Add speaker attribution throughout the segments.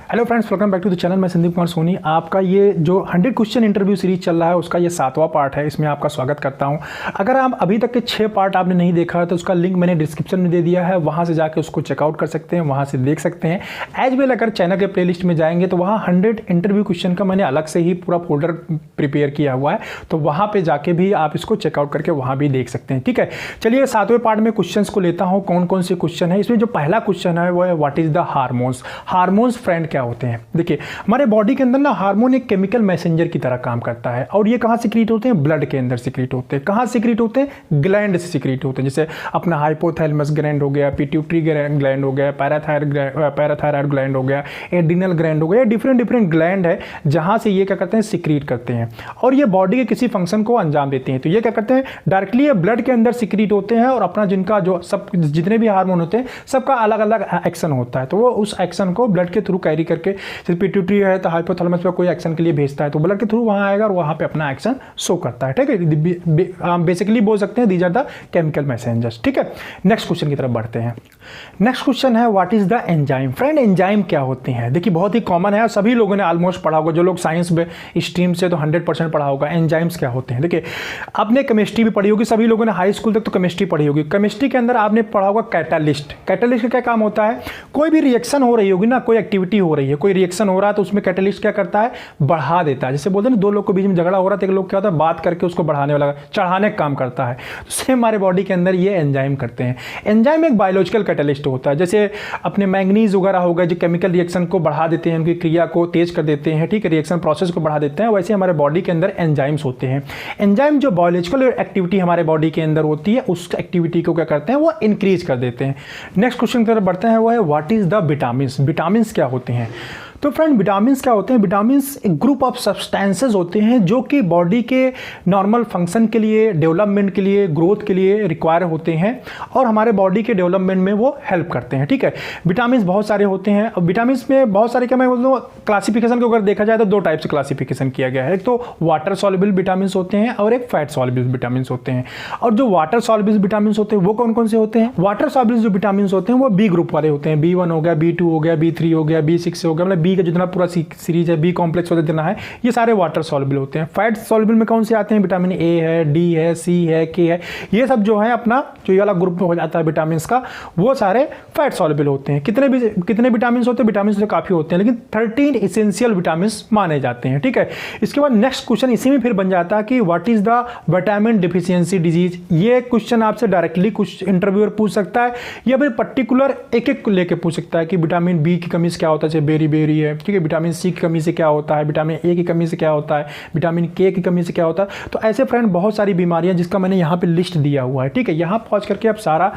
Speaker 1: Hello friends, welcome back to the channel. मैं संदीप कुमार सोनी। आपका ये जो 100 क्वेश्चन इंटरव्यू सीरीज चल रहा है उसका ये 7वां पार्ट है। इसमें आपका स्वागत करता हूं। अगर आप अभी तक के 6 पार्ट आपने नहीं देखा है तो उसका लिंक मैंने डिस्क्रिप्शन में दे दिया है, वहां से जाके उसको चेकआउट कर सकते हैं, वहां से देख सकते हैं। एज वेल अगर चैनल के प्लेलिस्ट में जाएंगे तो वहाँ 100 इंटरव्यू क्वेश्चन का मैंने अलग से ही पूरा फोल्डर प्रिपेयर किया हुआ है, तो वहाँ पर जाके भी आप इसको चेकआउट करके वहाँ भी देख सकते हैं। ठीक है, चलिए 7वें पार्ट में क्वेश्चन को लेता हूँ। कौन कौन से क्वेश्चन है इसमें? जो पहला क्वेश्चन है वो है what is the hormones. Hormones friend क्या होते हैं? देखिए, हमारे बॉडी के अंदर ना हार्मोन एक केमिकल मैसेंजर की तरह काम करता है और ये कहाँ सिक्रीट होते हैं? ब्लड के अंदर सिक्रीट होते हैं। कहाँ सिक्रीट होते हैं? ग्लैंड से सिक्रीट होते हैं। जैसे अपना हाइपोथैलेमस ग्लैंड हो गया, पिट्यूटरी ग्लैंड हो गया, पैराथायराइड ग्लैंड हो गया, एड्रिनल ग्लैंड हो गया। डिफरेंट ग्लैंड है जहाँ से ये क्या करते हैं? सिक्रीट करते हैं और ये बॉडी के किसी फंक्शन को अंजाम देते हैं। तो ये क्या करते हैं? डायरेक्टली ये ब्लड के अंदर सिक्रीट होते हैं और अपना जिनका जो सब जितने भी हार्मोन होते हैं सबका अलग अलग एक्शन होता है, तो वो उस एक्शन को ब्लड के थ्रू कैरी करके, पिट्यूटरी है तो हाइपोथैलेमस पे कोई एक्शन के लिए भेजता है तो ब्लड के थ्रू वहां आएगा और वहां पे अपना एक्शन शो करता है। ठीक है, बेसिकली बोल सकते हैं these are the chemical messengers. ठीक है, नेक्स्ट क्वेश्चन की तरफ बढ़ते हैं। नेक्स्ट क्वेश्चन है what is the enzyme. Friend, enzyme क्या होते हैं? देखिए, बहुत ही कॉमन है, सभी लोगों ने ऑलमोस्ट पढ़ा होगा। जो लोग साइंस में स्ट्रीम से तो 100% पढ़ा होगा। एंजाइम्स क्या होते हैं? देखिए, आपने केमिस्ट्री भी पढ़ी होगी, सभी लोगों ने हाई स्कूल तक तो केमिस्ट्री पढ़ी होगी। केमिस्ट्री के अंदर आपने पढ़ा होगा कैटालिस्ट। कैटालिस्ट का क्या काम होता है? कोई भी रिएक्शन हो रही होगी ना, कोई एक्टिविटी हो रही है, कोई रिएक्शन हो रहा है तो उसमें कैटालिस्ट क्या करता है? बढ़ा देता है। जैसे बोलते हैं ना, दो लोग के बीच में झगड़ा हो रहा है तो एक लोग क्या होता है? बात करके उसको बढ़ाने वाला, चढ़ाने का काम करता है। तो सेम हमारे बॉडी के अंदर ये एंजाइम करते हैं। एंजाइम एक बायोलॉजिकल कैटालिस्ट होता है। जैसे अपने मैंगनीज वगैरह होगा जो केमिकल रिएक्शन को बढ़ा देते हैं, उनकी क्रिया को तेज कर देते हैं। ठीक है, रिएक्शन प्रोसेस को बढ़ा देते हैं। वैसे हमारे बॉडी के अंदर एंजाइम्स होते हैं। एंजाइम जो बायोलॉजिकल एक्टिविटी हमारे बॉडी के अंदर होती है उस एक्टिविटी को क्या करते हैं? वो इंक्रीज कर देते हैं। नेक्स्ट क्वेश्चन की तरफ बढ़ते हैं, वो है what is the vitamins. Vitamins क्या होते हैं? तो फ्रेंड, विटामिन्स क्या होते हैं? विटामिन्स एक ग्रुप ऑफ सब्सटेंसेस होते हैं जो कि बॉडी के नॉर्मल फंक्शन के लिए, डेवलपमेंट के लिए, ग्रोथ के लिए रिक्वायर होते हैं और हमारे बॉडी के डेवलपमेंट में वो हेल्प करते हैं। ठीक है, विटामिन्स बहुत सारे होते हैं। अब विटामिन्स में बहुत सारे, क्या मैं बोलूँ, क्लासिफिकेशन को अगर देखा जाए तो 2 टाइप से क्लासिफिकेशन किया गया है। एक तो वाटर सॉल्युबल विटामिन्स होते हैं और एक फैट सॉल्युबल विटामिन्स होते हैं। और जो वाटर सॉल्युबल विटामिन्स होते हैं वो कौन कौन से होते हैं? वाटर सॉल्युबल जो विटामिन्स होते हैं वो बी ग्रुप वाले होते हैं। B1 हो गया, B2 हो गया, B3 हो गया, B6 हो गया, मतलब का जितना पूरा सीरीज है, बी कॉम्प्लेक्स होता जितना है, ये सारे वाटर सॉल्युबल होते हैं। फैट सॉल्युबल में कौन से आते हैं? विटामिन ए है, डी है, सी है, के है, ये सब जो है अपना जो ये वाला ग्रुप में हो जाता है विटामिन का, वो सारे फैट सॉल्युबल होते हैं। कितने विटामिन होते हैं? विटामिन तो काफी होते हैं, लेकिन 13 इसेंशियल विटामिन माने जाते हैं। ठीक है, इसके बाद नेक्स्ट क्वेश्चन इसी में फिर बन जाता है कि what is the vitamin deficiency disease. ये क्वेश्चन आपसे डायरेक्टली कुछ इंटरव्यूअर पूछ सकता है या फिर पर्टिकुलर एक लेके पूछ सकता है कि विटामिन बी की कमी से क्या होता है, जैसे बेरी है। ठीक है, विटामिन सी की कमी से क्या होता है, विटामिन ए की कमी से क्या होता है, विटामिन के की कमी से क्या होता है। तो ऐसे फ्रेंड बहुत सारी बीमारियां जिसका मैंने यहाँ पे लिस्ट दिया हुआ है। ठीक है, यहाँ पहुँच करके आप सारा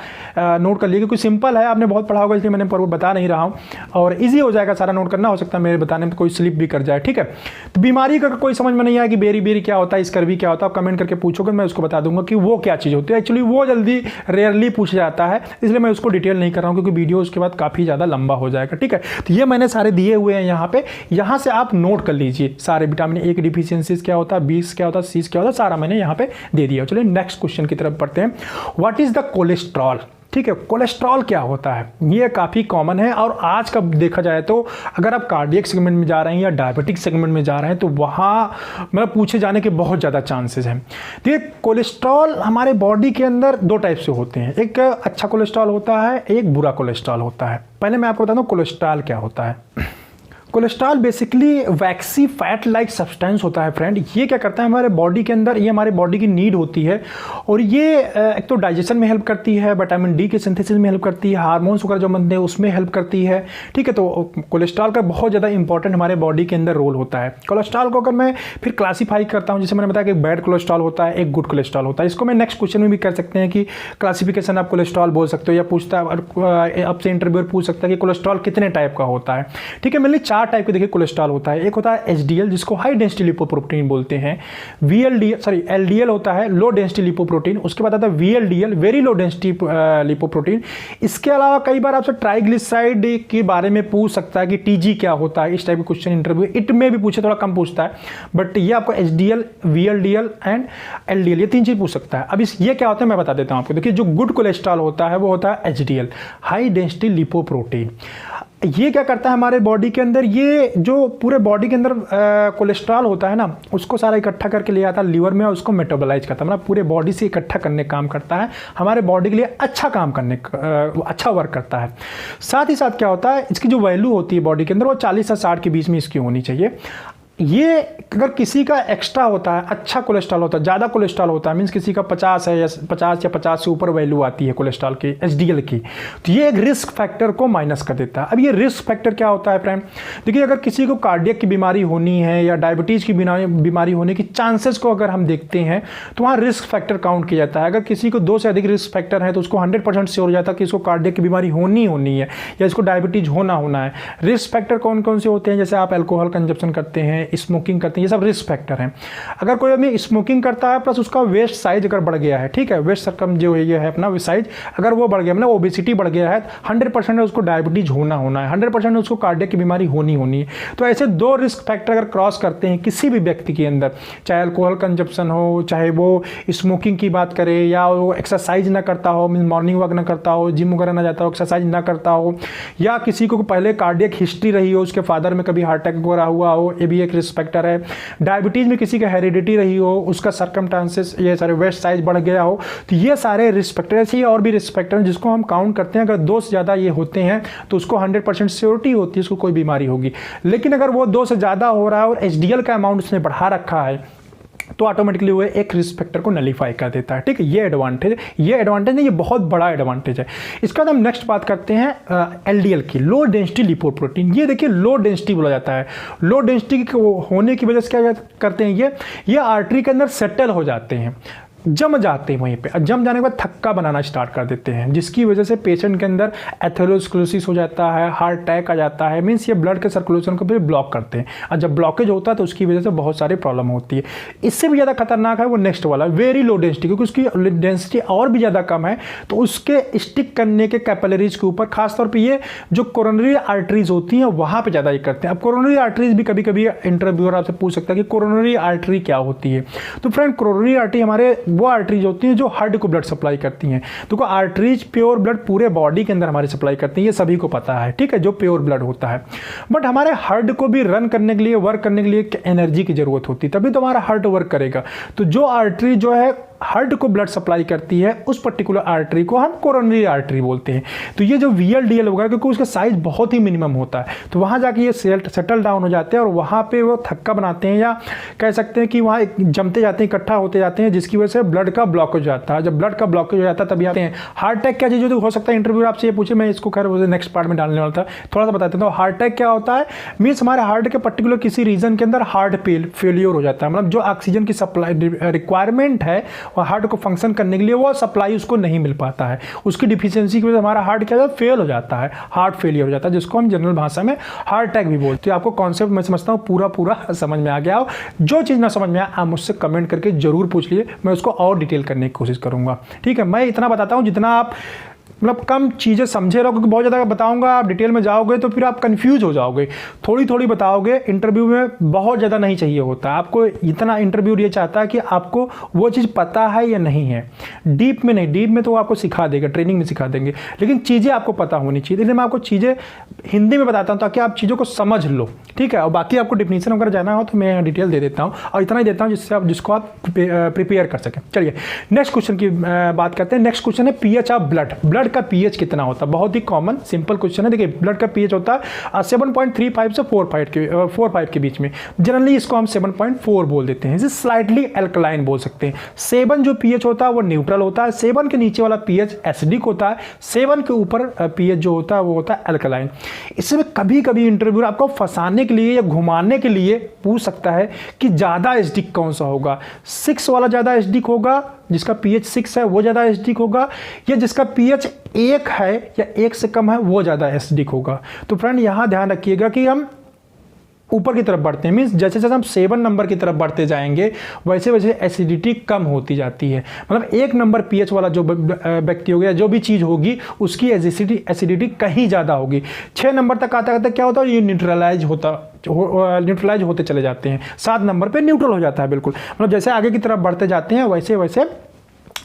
Speaker 1: नोट कर लीजिए, क्योंकि सिंपल है, आपने बहुत पढ़ा होगा इसलिए मैंने बता नहीं रहा हूँ और ईजी हो जाएगा सारा नोट करना। हो सकता है मेरे बताने में कोई स्लिप भी कर जाए। ठीक है, तो बीमारी का कोई समझ में नहीं आया कि बेरी क्या होता है, स्कर्वी क्या होता है, आप कमेंट करके पूछोगे, मैं उसको बता दूंगा कि वो क्या चीज़ होती है। एक्चुअली वो जल्दी रेयरली पूछा जाता है, इसलिए मैं उसको डिटेल नहीं कर रहा हूँ क्योंकि वीडियो उसके बाद काफ़ी ज़्यादा लंबा हो जाएगा। ठीक है, तो ये मैंने सारे दिए हुए हैं यहाँ पे, यहाँ से आप नोट कर लीजिए सारे विटामिन ए की डिफिशियंसीज क्या होता है, बी क्या होता है, सी क्या होता है, सारा मैंने यहाँ पे दे दिया। चलिए नेक्स्ट क्वेश्चन की तरफ बढ़ते हैं। What is the cholesterol. ठीक है, कोलेस्ट्रॉल क्या होता है? ये काफ़ी कॉमन है और आज का देखा जाए तो अगर आप कार्डियक सेगमेंट में जा रहे हैं या डायबिटिक सेगमेंट में जा रहे हैं तो वहाँ मतलब पूछे जाने के बहुत ज़्यादा चांसेस हैं। देखिए, कोलेस्ट्रॉल हमारे बॉडी के अंदर 2 टाइप से होते हैं। एक अच्छा कोलेस्ट्रॉल होता है, एक बुरा कोलेस्ट्रॉल होता है। पहले मैं आपको बताता हूँ कोलेस्ट्रॉल क्या होता है। कोलेस्ट्रॉल बेसिकली वैक्सी फैट लाइक सब्सटेंस होता है फ्रेंड। ये क्या करता है हमारे बॉडी के अंदर, ये हमारे बॉडी की नीड होती है और ये एक तो डाइजेशन में हेल्प करती है, विटामिन डी के सिंथेसिस में हेल्प करती है, हार्मोन्स वगैरह जो बनते हैं उसमें हेल्प करती है। ठीक है, तो कोलेस्ट्रॉल का बहुत ज़्यादा इंपॉर्टेंट हमारे बॉडी के अंदर रोल होता है। कोलेस्ट्रॉल को अगर मैं फिर क्लासीफाई करता हूँ, जैसे मैंने बताया कि बैड कोलेस्ट्रॉल होता है, एक गुड कोलेस्ट्रॉल होता है। इसको मैं नेक्स्ट क्वेश्चन में भी कर सकते हैं कि क्लासिफिकेशन आप कोलेस्ट्रॉल बोल सकते हो, या पूछता है आपसे इंटरव्यूअर पूछ सकता है कि कोलेस्ट्रॉल कितने टाइप का होता है। ठीक है, मैंने 4 टाइप के देखिए कोलेस्ट्रॉल होता है। एक होता है एचडीएल जिसको हाई डेंसिटी लिपोप्रोटीन बोलते हैं, एलडीएल होता है लो डेंसिटी लिपोप्रोटीन, उसके बाद आता है VLDL very low density lipoprotein. इसके अलावा कई बार आपसे ट्राइग्लिसराइड के बारे में पूछ सकता है कि टीजी क्या होता है, इस टाइप के क्वेश्चन इंटरव्यू इट में भी पूछे, थोड़ा कम पूछता है, बट ये आपको एचडीएल, वीएलडीएल एंड एलडीएल ये 3 चीज पूछ सकता है। अब ये क्या होता है मैं बता देता हूं आपको। देखिए, जो गुड कोलेस्ट्रॉल होता है वो होता है एचडीएल हाई डेंसिटी लिपोप्रोटीन। ये क्या करता है हमारे बॉडी के अंदर, ये जो पूरे बॉडी के अंदर कोलेस्ट्रॉल होता है ना, उसको सारा इकट्ठा करके ले आता है लीवर में और उसको मेटाबोलाइज करता है, मतलब पूरे बॉडी से इकट्ठा करने का काम करता है, हमारे बॉडी के लिए अच्छा काम करने अच्छा वर्क करता है। साथ ही साथ क्या होता है, इसकी जो वैल्यू होती है बॉडी के अंदर वो 40 से 60 के बीच में इसकी होनी चाहिए। ये अगर किसी का एक्स्ट्रा होता है, अच्छा कोलेस्ट्रॉल होता है, ज़्यादा कोलेस्ट्रॉल होता है, मीन्स किसी का 50 है या 50 से ऊपर वैल्यू आती है कोलेस्ट्रॉल की, एचडीएल की, तो ये एक रिस्क फैक्टर को माइनस कर देता है। अब ये रिस्क फैक्टर क्या होता है फ्रेंड, देखिए अगर किसी को कार्डियक की बीमारी होनी है या डायबिटीज़ की बीमारी होने की चांसेस को अगर हम देखते हैं तो वहाँ रिस्क फैक्टर काउंट किया जाता है। अगर किसी को 2 से अधिक रिस्क फैक्टर है तो उसको 100% श्योर हो जाता है कि इसको कार्डियक की बीमारी होनी है या इसको डायबिटीज़ होना है। रिस्क फैक्टर कौन कौन से होते हैं, जैसे आप अल्कोहल कंजप्शन करते हैं, स्मोकिंग करते हैं, ये सब रिस्क फैक्टर हैं। अगर कोई आदमी स्मोकिंग करता है प्लस उसका वेस्ट साइज अगर बढ़ गया है, ठीक है, वेस्ट सरकम जो ये है अपना साइज अगर वो बढ़ गया, मतलब ओबेसिटी बढ़ गया है, 100% उसको डायबिटीज होना है, 100% उसको कार्डियक की बीमारी होनी है। तो ऐसे 2 रिस्क फैक्टर अगर क्रॉस करते हैं किसी भी व्यक्ति के अंदर, चाहे अल्कोहल कंजप्शन हो, चाहे वो स्मोकिंग की बात करे, या वो एक्सरसाइज ना करता हो, मीन मॉर्निंग वॉक ना करता हो, जिम वगैरह ना जाता हो, एक्सरसाइज ना करता हो, या किसी को पहले कार्डियक हिस्ट्री रही हो, उसके फादर में कभी हार्ट अटैक वगैरह हुआ हो, ये भी एक रिस्क फैक्टर है। डायबिटीज में किसी का हेरिडिटी रही हो, उसका सर्कमस्टांसेस ये सारे वेस्ट साइज बढ़ गया हो, तो ये सारे रिस्क फैक्टर, ऐसे और भी रिस्क फैक्टर हैं जिसको हम काउंट करते हैं। अगर 2 से ज़्यादा ये होते हैं तो उसको 100% श्योरिटी होती है उसको कोई बीमारी होगी। लेकिन अगर वो 2 से ज़्यादा हो रहा है और एचडीएल का अमाउंट उसने बढ़ा रखा है तो ऑटोमेटिकली वो एक रिस्क फैक्टर को नलीफाई कर देता है। ठीक है, ये एडवांटेज नहीं, ये बहुत बड़ा एडवांटेज है। इसके बाद हम नेक्स्ट बात करते हैं एलडीएल की, लो डेंसिटी लिपोप्रोटीन। ये देखिए लो डेंसिटी बोला जाता है। लो डेंसिटी होने की वजह से क्या करते हैं, ये आर्टरी के अंदर सेटल हो जाते हैं, जम जाते हैं वहीं पे, जम जाने के बाद थक्का बनाना स्टार्ट कर देते हैं, जिसकी वजह से पेशेंट के अंदर एथेरोस्क्लेरोसिस हो जाता है, हार्ट अटैक आ जाता है। मीन्स ये ब्लड के सर्कुलेशन को भी ब्लॉक करते हैं, और जब ब्लॉकेज होता है तो उसकी वजह से बहुत सारी प्रॉब्लम होती है। इससे भी ज़्यादा खतरनाक है वो नेक्स्ट वाला वेरी लो डेंसिटी, क्योंकि उसकी डेंसिटी और भी ज़्यादा कम है, तो उसके स्टिक करने के कैपिलरीज के ऊपर खासतौर पर ये जो कोरोनरी आर्टरीज होती हैं वहाँ पर ज़्यादा ये करते हैं। अब कोरोनरी आर्टरीज भी कभी कभी इंटरव्यूअर आपसे पूछ सकता है कि कोरोनरी आर्टरी क्या होती है। तो फ्रेंड कोरोनरी आर्टरी हमारे वो आर्टरीज होती हैं जो हार्ट को ब्लड सप्लाई करती हैं। तो आर्टरीज प्योर ब्लड पूरे बॉडी के अंदर हमारे सप्लाई करती हैं, ये सभी को पता है, ठीक है, जो प्योर ब्लड होता है। बट हमारे हार्ट को भी रन करने के लिए, वर्क करने के लिए एनर्जी की जरूरत होती है, तभी तो हमारा हार्ट वर्क करेगा। तो जो आर्टरी जो है हार्ट को ब्लड सप्लाई करती है, उस पर्टिकुलर आर्टरी को हम कोरोनरी आर्टरी बोलते हैं। तो ये जो वीएलडीएल होगा, क्योंकि उसका साइज बहुत ही मिनिमम होता है, तो वहाँ जाके ये सेटल डाउन हो जाते हैं और वहाँ पे वो थक्का बनाते हैं, या कह सकते हैं कि वहाँ जमते जाते हैं, इकट्ठा होते जाते हैं, जिसकी वजह से ब्लड का ब्लॉकेज हो जाता है। जब ब्लड का ब्लॉकेज हो जाता है तभी आते हैं। हार्ट अटैक क्या चीज़ हो सकता है, इंटरव्यू आपसे ये पूछे, मैं इसको खैर नेक्स्ट पार्ट में डालने वाला था, थोड़ा सा बताते हैं। तो हार्ट अटैक क्या होता है, मीन्स हमारे हार्ट के पर्टिकुलर किसी रीजन के अंदर हार्ट फेलियर हो जाता है, मतलब जो ऑक्सीजन की सप्लाई रिक्वायरमेंट है और हार्ट को फंक्शन करने के लिए वो सप्लाई उसको नहीं मिल पाता है, उसकी डिफिशियंसी की वजह से हमारा हार्ट क्या होता है, फेल हो जाता है, हार्ट फेलियर हो जाता है, जिसको हम जनरल भाषा में हार्ट अटैक भी बोलते हैं। आपको कॉन्सेप्ट मैं समझता हूँ पूरा समझ में आ गया हो। जो चीज़ ना समझ में आए आप मुझसे कमेंट करके जरूर पूछ लिए, मैं उसको और डिटेल करने की कोशिश करूँगा। ठीक है, मैं इतना बताता हूँ जितना आप मतलब कम चीज़ें समझे रहो, क्योंकि बहुत ज़्यादा बताऊंगा आप डिटेल में जाओगे तो फिर आप कंफ्यूज हो जाओगे। थोड़ी थोड़ी बताओगे, इंटरव्यू में बहुत ज़्यादा नहीं चाहिए होता आपको, इतना इंटरव्यू ये चाहता है कि आपको वो चीज़ पता है या नहीं है, डीप में नहीं। डीप में तो आपको सिखा देगा, ट्रेनिंग में सिखा देंगे, लेकिन चीज़ें आपको पता होनी चाहिए। इसलिए मैं आपको चीज़ें हिंदी में बताता हूँ ताकि आप चीज़ों को समझ लो, ठीक है। और बाकी आपको डिफिनीशन वगैरह जाना हो तो मैं यहाँ डिटेल दे देता हूँ, और इतना ही देता हूँ जिसको आप प्रिपेयर कर सकें। चलिए नेक्स्ट क्वेश्चन की बात करते हैं। नेक्स्ट क्वेश्चन है पीएच ऑफ ब्लड का पीएच कितना होता है। बहुत ही कॉमन सिंपल क्वेश्चन है। देखिए ब्लड का पीएच होता है 7.35 से 4.5 के बीच में। जनरली इसको हम 7.4 बोल देते हैं, इसे स्लाइटली एल्कलाइन बोल सकते हैं। 7 जो पीएच होता है वो न्यूट्रल होता है, 7 के नीचे वाला पीएच एसिडिक होता है, 7 के ऊपर पीएच जो होता है वो होता है एल्कलाइन। इसमें कभी कभी इंटरव्यू आपको फंसाने के लिए या घुमाने के लिए पूछ सकता है कि ज़्यादा एसिडिक कौन सा होगा, 6 वाला ज़्यादा एसिडिक होगा, जिसका पीएच 6 है वो ज़्यादा एसिडिक होगा, या जिसका पीएच 1 है या 1 से कम है वो ज़्यादा एसिडिक होगा। तो फ्रेंड यहाँ ध्यान रखिएगा कि हम ऊपर की तरफ बढ़ते हैं, मीन्स जैसे जैसे हम 7 नंबर की तरफ बढ़ते जाएंगे वैसे वैसे एसिडिटी कम होती जाती है। मतलब 1 नंबर पीएच वाला जो व्यक्ति हो गया, जो भी चीज़ होगी उसकी एसिडिटी कहीं ज़्यादा होगी। 6 नंबर तक आता आता क्या होता है, ये न्यूट्रलाइज होते चले जाते हैं। 7 नंबर पे न्यूट्रल हो जाता है बिल्कुल। मतलब जैसे आगे की तरफ बढ़ते जाते हैं वैसे वैसे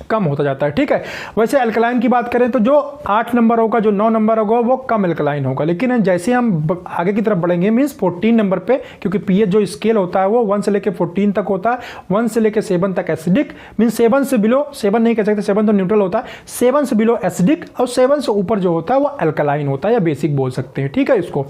Speaker 1: कम होता जाता है। ठीक है, वैसे अल्कलाइन की बात करें तो जो 8 नंबर होगा, जो 9 नंबर होगा वो कम अल्कलाइन होगा, लेकिन जैसे हम आगे की तरफ बढ़ेंगे मीन्स 14 नंबर पे, क्योंकि पीएच जो स्केल होता है वो 1 से लेकर 14 तक होता है। 1 से लेकर 7 तक एसिडिक, मीन्स 7 से बिलो, 7 नहीं कह सकते, 7 तो न्यूट्रल होता है, 7 से बिलो एसिडिक और 7 से ऊपर जो होता है वो अल्कलाइन होता है या बेसिक बोल सकते हैं। ठीक है, इसको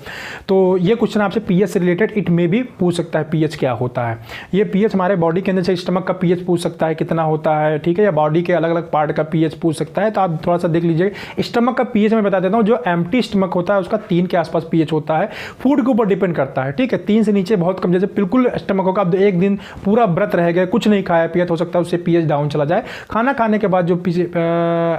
Speaker 1: तो ये क्वेश्चन आपसे पीएच से रिलेटेड इट में भी पूछ सकता है, पीएच क्या होता है। ये पीएच हमारे बॉडी के अंदर से स्टमक का पीएच पूछ सकता है कितना होता है। ठीक है, या बॉडी के अलग अलग पार्ट का पीएच पूछ सकता है, तो आप थोड़ा सा देख लीजिएगा। स्टमक का पीएच मैं बता देता हूँ, जो एम्प्टी स्टमक होता है उसका 3 के आसपास पीएच होता है, फूड के ऊपर डिपेंड करता है। ठीक है, 3 से नीचे बहुत कम, जैसे बिल्कुल स्टमक होगा, आप एक दिन पूरा व्रत रह गए, कुछ नहीं खाया पिया, तो हो सकता है उससे पीएच डाउन चला जाए। खाना खाने के बाद जो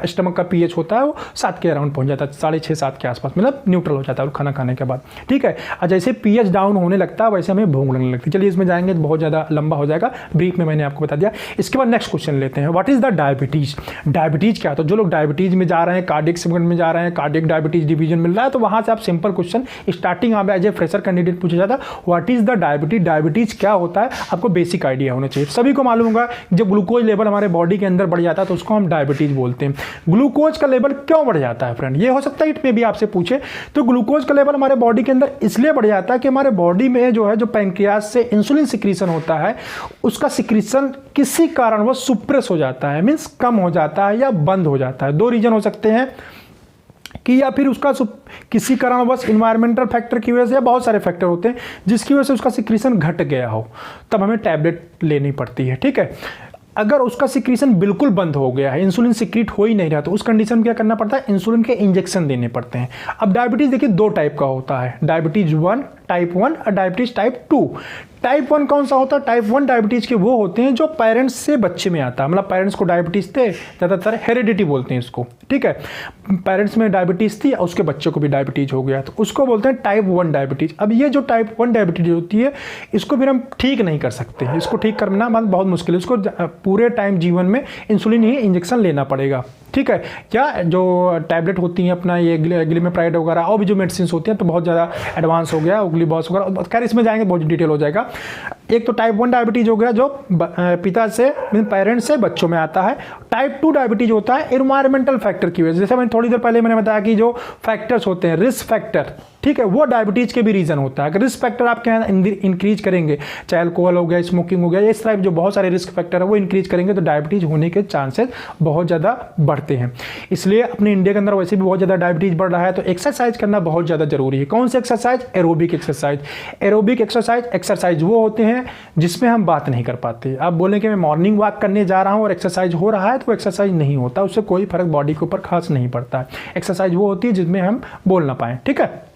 Speaker 1: स्टमक का पीएच होता है वो 7 के अराउंड पहुंच जाता है, 6.5-7 के आसपास, मतलब न्यूट्रल हो जाता है खाना खाने के बाद। ठीक है, और जैसे पीएच डाउन होने लगता है वैसे हमें भूख लगने लगती है। चलिए इसमें जाएंगे तो बहुत ज़्यादा लंबा हो जाएगा, ब्रीफ में मैंने आपको बता दिया। इसके बाद नेक्स्ट क्वेश्चन लेते हैं, what is the diabetes. Diabetes क्या है, तो जो लोग डायबिटीज में जा रहे हैं, कार्डियक सेगमेंट में जा रहे हैं, कार्डियक डायबिटीज डिवीजन मिल रहा है, तो वहां से आप सिंपल क्वेश्चन स्टार्टिंग आप एज ए फ्रेशर कैंडिडेट पूछा जाता है, what is the diabetes, diabetes क्या होता है, आपको बेसिक आइडिया होना चाहिए। सभी को मालूम होगा जब ग्लूकोज लेवल हमारे बॉडी के अंदर बढ़ जाता है तो उसको हम डायबिटीज बोलते हैं। ग्लूकोज का लेवल क्यों बढ़ जाता है फ्रेंड, ये हो सकता है इसमें भी आपसे पूछे। तो ग्लूकोज का लेवल हमारे बॉडी के अंदर इसलिए बढ़ जाता है कि हमारे बॉडी में जो है, जो पैंक्रियास से इंसुलिन सिक्रीशन होता है, उसका सिक्रीशन किसी कारण वो सुप्रेस हो जाता है, मीन्स कम हो जाता है या बंद हो जाता है। 2 रीजन हो सकते हैं कि या फिर उसका किसी कारणवश इन्वायरमेंटल फैक्टर की वजह से, या बहुत सारे फैक्टर होते हैं जिसकी वजह से उसका सिक्रीशन घट गया हो, तब हमें टैबलेट लेनी पड़ती है। ठीक है, अगर उसका सिक्रीशन बिल्कुल बंद हो गया है, इंसुलिन सिक्रीट हो ही नहीं रहा, तो उस कंडीशन में क्या करना पड़ता है, इंसुलिन के इंजेक्शन देने पड़ते हैं। अब डायबिटीज देखिए 2 टाइप का होता है, डायबिटीज 1 टाइप 1 और डायबिटीज टाइप 2। टाइप 1 कौन सा होता है, टाइप 1 डायबिटीज के वो होते हैं जो पेरेंट्स से बच्चे में आता है, मतलब पेरेंट्स को डायबिटीज थे, ज़्यादातर हेरिडिटी बोलते हैं इसको। ठीक है, पेरेंट्स में डायबिटीज थी और उसके बच्चे को भी डायबिटीज हो गया, तो उसको बोलते हैं टाइप 1 डायबिटीज। अब ये जो टाइप 1 डायबिटीज होती है, इसको फिर हम ठीक नहीं कर सकते, इसको ठीक करना बहुत मुश्किल है, इसको पूरे टाइम जीवन में इंसुलिन ही इंजेक्शन लेना पड़ेगा। ठीक है, या जो टैबलेट होती हैं अपना ये ग्लिमेप्राइड वगैरह और भी जो मेडिसिन होती हैं, तो बहुत ज़्यादा एडवांस हो गया, ग्लूबॉस वगैरह, खैर इसमें जाएंगे बहुत डिटेल हो जाएगा। एक तो टाइप 1 डायबिटीज हो गया जो पिता से, पेरेंट्स से बच्चों में आता है। टाइप 2 डायबिटीज होता है इन्वायरमेंटल फैक्टर की वजह से, जैसे मैंने थोड़ी देर पहले मैंने बताया कि जो फैक्टर्स होते हैं, रिस्क फैक्टर, ठीक है, वो डायबिटीज के भी रीजन होता है। अगर रिस्क फैक्टर आपके यहाँ इंक्रीज करेंगे, चाहे अल्कोहल हो गया, स्मोकिंग हो गया, इस टाइप जो बहुत सारे रिस्क फैक्टर है वो इंक्रीज करेंगे, तो डायबिटीज होने के चांसेस बहुत ज़्यादा बढ़ते हैं। इसलिए अपने इंडिया के अंदर वैसे भी बहुत ज़्यादा डायबिटीज बढ़ रहा है, तो एक्सरसाइज करना बहुत ज़्यादा जरूरी है। कौन सी exercise, aerobic exercise. Aerobic exercise वो होते हैं जिसमें हम बात नहीं कर पाते। आप बोलें कि मैं मॉर्निंग वॉक करने जा रहा हूँ और एक्सरसाइज हो रहा है, तो एक्सरसाइज नहीं होता, उससे कोई फर्क बॉडी के ऊपर खास नहीं पड़ता है। एक्सरसाइज वो होती है जिसमें हम बोल ना पाएँ। ठीक है,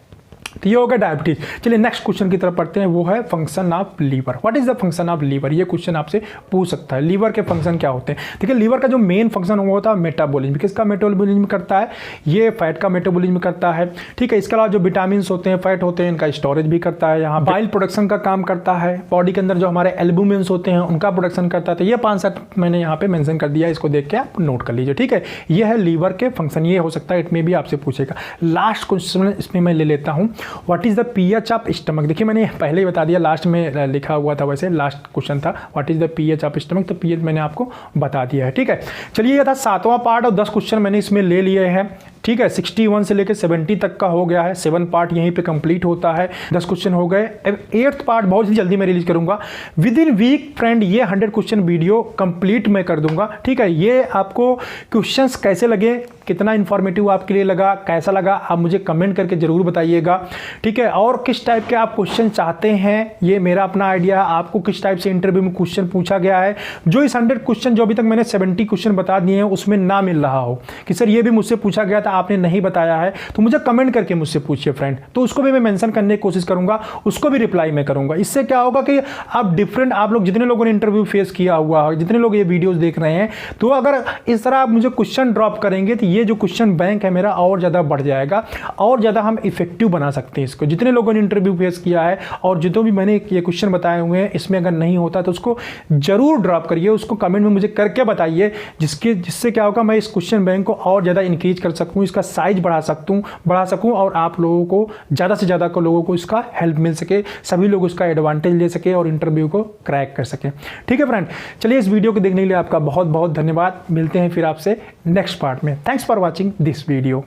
Speaker 1: तो ये हो गया डायबिटीज। चलिए नेक्स्ट क्वेश्चन की तरफ पढ़ते हैं, वो है function of liver. What is the function of liver, ये क्वेश्चन आपसे पूछ सकता है, लीवर के फंक्शन क्या होते हैं। देखिए लीवर का जो मेन फंक्शन वो होता है मेटाबॉलिज्म। किसका मेटाबॉलिज्म करता है, ये फैट का मेटाबॉलिज्म करता है। ठीक है, इसके अलावा जो विटामिन होते हैं, फैट होते हैं, इनका स्टोरेज भी करता है। यहाँ बाइल प्रोडक्शन का काम करता है, बॉडी के अंदर जो हमारे एल्बुमिन्स होते हैं उनका प्रोडक्शन करता है। तो ये 5-7 मैंने यहाँ पे मेंशन कर दिया, इसको देख के आप नोट कर लीजिए। ठीक है, ये है लीवर के फंक्शन, ये हो सकता है इसमें भी आपसे पूछेगा। लास्ट क्वेश्चन इसमें मैं ले लेता हूँ, what is the pH of stomach. देखिए मैंने पहले ही बता दिया, लास्ट में लिखा हुआ था, वैसे लास्ट क्वेश्चन था what is the pH of stomach, तो पीएच मैंने आपको बता दिया है। ठीक है, चलिए ये था 7वां पार्ट और 10 क्वेश्चन मैंने इसमें ले लिए हैं। ठीक है, 61 से लेकर 70 तक का हो गया है, 7 पार्ट यहीं पे कंप्लीट होता है, 10 क्वेश्चन हो गए। अब 8th पार्ट बहुत ही जल्दी मैं रिलीज करूंगा, विद इन वीक फ्रेंड ये 100 क्वेश्चन वीडियो कंप्लीट मैं कर दूंगा। ठीक है, ये आपको क्वेश्चंस कैसे लगे, कितना इंफॉर्मेटिव आपके लिए लगा, कैसा लगा, आप मुझे कमेंट करके जरूर बताइएगा। ठीक है, और किस टाइप के आप क्वेश्चन चाहते हैं, ये मेरा अपना आइडिया है। आपको किस टाइप से इंटरव्यू में क्वेश्चन पूछा गया है, जो इस 100 क्वेश्चन जो अभी तक मैंने 70 क्वेश्चन बता दिए हैं उसमें ना मिल रहा हो कि सर ये भी मुझसे पूछा गया था आपने नहीं बताया है, तो मुझे कमेंट करके मुझसे पूछिए फ्रेंड, तो उसको भी मैं मेंशन करने की कोशिश करूंगा, उसको भी रिप्लाई मैं करूंगा। इससे क्या होगा कि आप डिफरेंट, आप लोग जितने लोगों ने इंटरव्यू फेस किया हुआ है, जितने लोग ये वीडियोस देख रहे हैं, तो अगर इस तरह आप मुझे क्वेश्चन ड्रॉप करेंगे तो ये जो क्वेश्चन बैंक है मेरा और ज़्यादा बढ़ जाएगा, और ज़्यादा हम इफेक्टिव बना सकते हैं इसको। जितने लोगों ने इंटरव्यू फेस किया है और जितने भी मैंने ये क्वेश्चन बताए हुए हैं, इसमें अगर नहीं होता तो उसको जरूर ड्रॉप करिए, उसको कमेंट में मुझे करके बताइए, जिससे क्या होगा मैं इस क्वेश्चन बैंक को और ज़्यादा इंक्रीज कर सकूँ, सकूँ, इसका साइज बढ़ा सकूँ और आप लोगों को ज़्यादा से ज़्यादा लोगों को इसका हेल्प मिल सके, सभी लोग उसका एडवांटेज ले सके और इंटरव्यू को क्रैक कर सके। ठीक है फ्रेंड, चलिए इस वीडियो को देखने के लिए आपका बहुत बहुत धन्यवाद। मिलते हैं फिर आपसे नेक्स्ट पार्ट में। Thanks for watching this video.